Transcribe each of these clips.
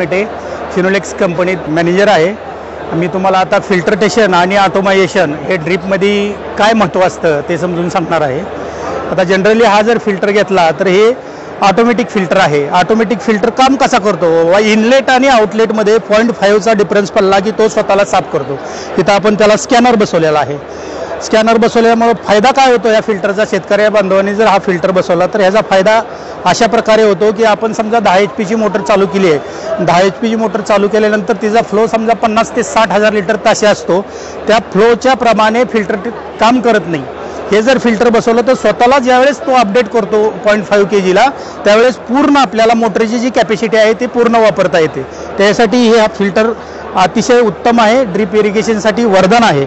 मेटे फिनोलेक्स कंपनीत मॅनेजर आहे। मी तुम्हाला आता फिल्टरटेशन आणि ऑटोमायझेशन हे ड्रिपमध्ये काय महत्त्व असतं ते समजून सांगणार आहे। आता जनरली हा जर फिल्टर घेतला तर हे ऑटोमॅटिक फिल्टर आहे। ऑटोमॅटिक फिल्टर काम कसा करतो, इनलेट आणि आउटलेटमध्ये 0.5चा डिफरन्स पडला की तो स्वतःला साफ करतो। इथं आपण त्याला स्कॅनर बसवलेला आहे। स्कॅनर बसवल्यामुळे फायदा काय होतो या फिल्टरचा, शेतकरी बांधवांनी जर हा फिल्टर बसवला तर ह्याचा फायदा अशा प्रकारे होतो की आपण समजा 10 HP मोटर चालू केली आहे, 10 HP मोटर चालू केल्यानंतर तिचा फ्लो समजा 50 ते 60,000 लिटर ताशी असतो, त्या फ्लोच्या प्रमाणे फिल्टर काम करत नाही। हे जर फिल्टर बसवलं तर स्वतःला ज्यावेळेस तो अपडेट करतो 0.5 kgला, त्यावेळेस पूर्ण आपल्याला मोटरची जी कॅपॅसिटी आहे ती पूर्ण वापरता येते। त्यासाठी हे हा फिल्टर अतिशय उत्तम आहे, ड्रिप इरिगेशनसाठी वरदान आहे।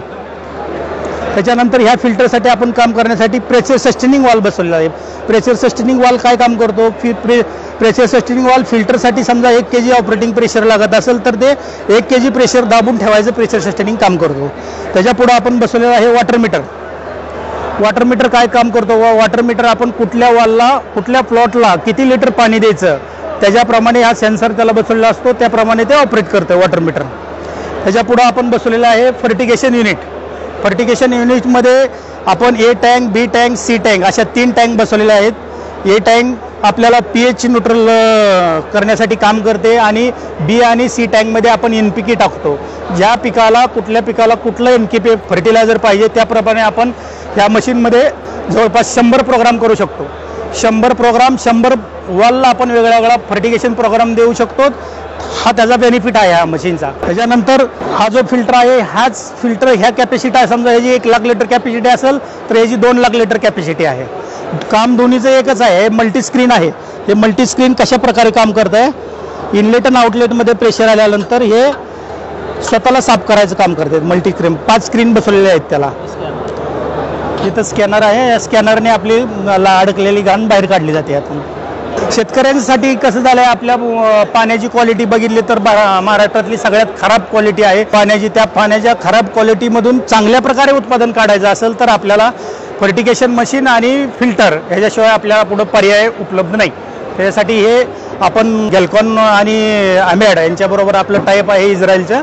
त्याच्यानंतर ह्या फिल्टरसाठी आपण काम करण्यासाठी प्रेशर सस्टेनिंग वॉल बसवलेला आहे। प्रेशर सस्टेनिंग वॉल काय काम करतो, प्रेशर सस्टेनिंग वॉल फिल्टरसाठी समजा 1 kg ऑपरेटिंग प्रेशर लागत असेल तर ते 1 kg प्रेशर दाबून ठेवायचं प्रेशर सस्टेनिंग काम करतो। त्याच्यापुढे आपण बसवलेलं आहे वॉटर मीटर। वॉटर मीटर काय काम करतो, वॉटर मीटर आपण कुठल्या वॉलला कुठल्या प्लॉटला किती लिटर पाणी द्यायचं त्याच्याप्रमाणे हा सेन्सर त्याला बसवलेला असतो, त्याप्रमाणे ते ऑपरेट करतं वॉटर मीटर। त्याच्यापुढे आपण बसवलेलं आहे फर्टिगेशन युनिट। फर्टिगेशन युनिटमध्ये आपण ए टँक, बी टँक, सी टँक अशा 3 टँक बसवलेले आहेत। ए टँक आपल्याला pH न्यूट्रल करण्यासाठी काम करते आणि बी आणि सी टँकमध्ये आपण NPK टाकतो। ज्या पिकाला कुठल्या पिकाला कुठलं NPK फर्टिलायझर पाहिजे त्याप्रमाणे आपण ह्या मशीनमध्ये जवळपास 100 प्रोग्राम करू शकतो। 100 प्रोग्राम 100 वॉलला आपण वेगळा वेगळा फर्टिगेशन प्रोग्राम देऊ शकतो। हा त्याचा बेनिफिट आहे या मशीनचा। त्याच्यानंतर हा जो फिल्टर आहे हाच फिल्टर ह्या कॅपॅसिटी आहे, समजा ह्याची 1 लाख लिटर कॅपॅसिटी असेल तर ह्याची 2 लाख लिटर कॅपॅसिटी आहे। काम दोन्हीचं एकच आहे, हे मल्टी स्क्रीन आहे। हे मल्टी स्क्रीन कशा प्रकारे काम करत आहे, इनलेट आणि आउटलेटमध्ये प्रेशर आल्यानंतर हे स्वतःला साफ करायचं काम करते। मल्टी स्क्रीन 5 स्क्रीन बसवलेले आहेत त्याला। इथं स्कॅनर आहे, या स्कॅनरने आपली अडकलेली घाण बाहेर काढली जाते। यातून शेतकऱ्यांसाठी कसं झालं आहे, आपल्या पाण्याची क्वालिटी बघितली तर महाराष्ट्रातली सगळ्यात खराब क्वालिटी आहे पाण्याची। त्या पाण्याच्या खराब क्वालिटीमधून चांगल्या प्रकारे उत्पादन काढायचं असेल तर आपल्याला फर्टिगेशन मशीन आणि फिल्टर ह्याच्याशिवाय आपल्याला पुढं पर्याय उपलब्ध नाही। त्याच्यासाठी हे आपण गॅल्कॉन आणि अमेड यांच्याबरोबर आपलं टाईप आहे इस्रायलचं,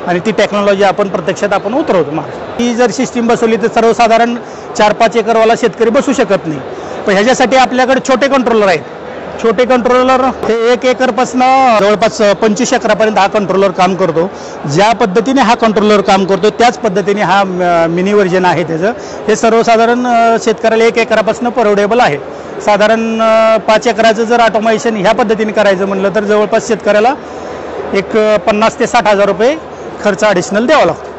आणि ती टेक्नॉलॉजी आपण प्रत्यक्षात आपण उतरवतो महाराष्ट्रात। ही जर सिस्टीम बसवली तर सर्वसाधारण 4-5 एकरवाला शेतकरी बसू शकत नाही, पण ह्याच्यासाठी आपल्याकडे छोटे कंट्रोलर आहेत। छोटे कंट्रोलर हे 1 एकरपासून जवळपास 25 एकरापर्यंत हा कंट्रोलर काम करतो। ज्या पद्धतीने हा कंट्रोलर काम करतो त्याच पद्धतीने हा मिनी व्हर्जन आहे त्याचं। हे सर्वसाधारण शेतकऱ्याला 1 एकरापासून परवडेबल आहे। साधारण 5 एकराचं जर ऑटोमायझेशन ह्या पद्धतीने करायचं म्हणलं तर जवळपास शेतकऱ्याला एक 50 ते 60 हजार रुपये खर्च ॲडिशनल द्यावा लागतो।